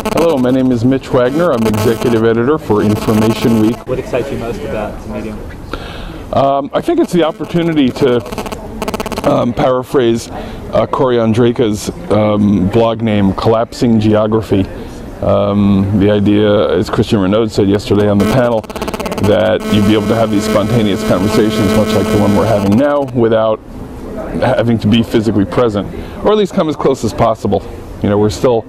Hello, my name is Mitch Wagner. I'm executive editor for Information Week. What excites you most about the medium? I think it's the opportunity to paraphrase Cory Andreka's blog name, Collapsing Geography. The idea, as Christian Renaud said yesterday on the panel, that you'd be able to have these spontaneous conversations, much like the one we're having now, without having to be physically present, or at least come as close as possible. You know, we're still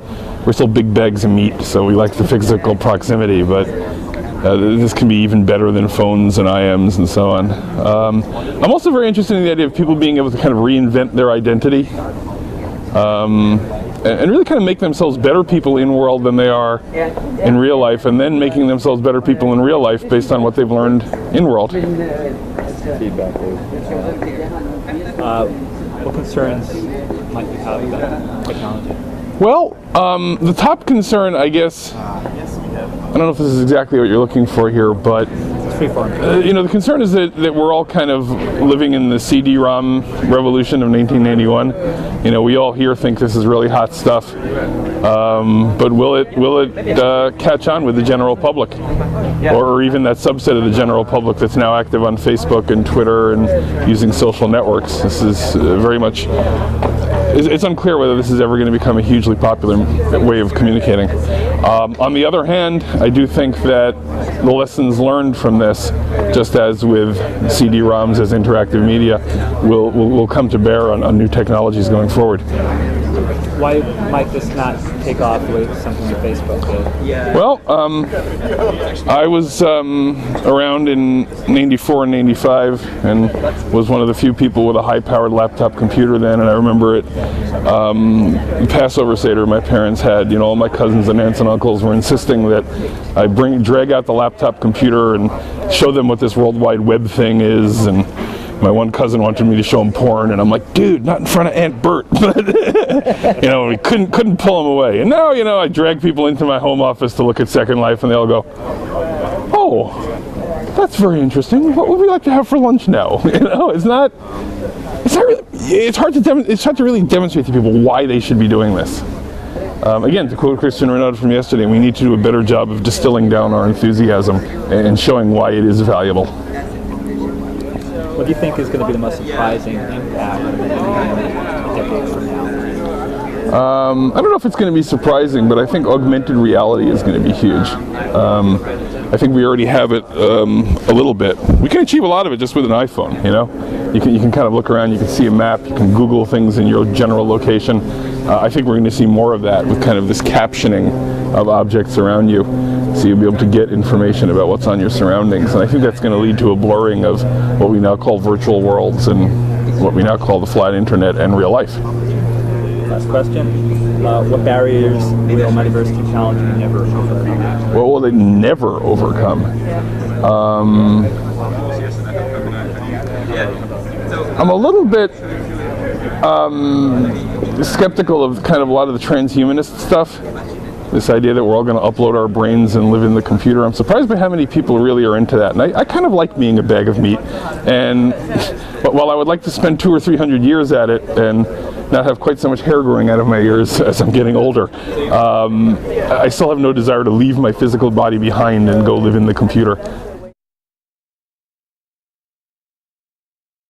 big bags of meat, so we like the physical proximity, but this can be even better than phones and IMs and so on. I'm also very interested in the idea of people being able to kind of reinvent their identity and really kind of make themselves better people in world than they are in real life, and then making themselves better people in real life based on what they've learned in world. Feedback. What concerns might you have about technology? Well, the top concern, I guess, I don't know if this is exactly what you're looking for here, but you know, the concern is that we're all kind of living in the CD-ROM revolution of 1981. You know, we all here think this is really hot stuff, but will it catch on with the general public, or even that subset of the general public that's now active on Facebook and Twitter and using social networks? This is very much. It's unclear whether this is ever going to become a hugely popular way of communicating. On the other hand, I do think that the lessons learned from this, just as with CD-ROMs as interactive media, will come to bear on new technologies going forward. Why might this not take off the way something like Facebook did? Well, I was around in '94 and '95 and was one of the few people with a high-powered laptop computer then, and I remember it. Passover Seder my parents had, you know, all my cousins and aunts and uncles were insisting that I drag out the laptop computer and show them what this World Wide Web thing is, and my one cousin wanted me to show him porn, and I'm like, dude, not in front of Aunt Bert. You know, we couldn't pull him away. And now, you know, I drag people into my home office to look at Second Life, and they all go, oh, that's very interesting. What would we like to have for lunch now? You know, it's hard to really demonstrate to people why they should be doing this. Again, to quote Christian Renaud from yesterday, we need to do a better job of distilling down our enthusiasm and showing why it is valuable. What do you think is going to be the most surprising impact of the decades from now? I don't know if it's going to be surprising, but I think augmented reality is going to be huge. I think we already have it a little bit. We can achieve a lot of it just with an iPhone, you know? You can kind of look around, you can see a map, you can Google things in your general location. I think we're going to see more of that with kind of this captioning of objects around you, so you'll be able to get information about what's on your surroundings. And I think that's going to lead to a blurring of what we now call virtual worlds and what we now call the flat internet and real life. Last question. What barriers will metaverse technology never overcome? What will they never overcome? I'm a little bit skeptical of kind of a lot of the transhumanist stuff. This idea that we're all going to upload our brains and live in the computer. I'm surprised by how many people really are into that. And I kind of like being a bag of meat. But while I would like to spend 200 or 300 years at it and not have quite so much hair growing out of my ears as I'm getting older, I still have no desire to leave my physical body behind and go live in the computer.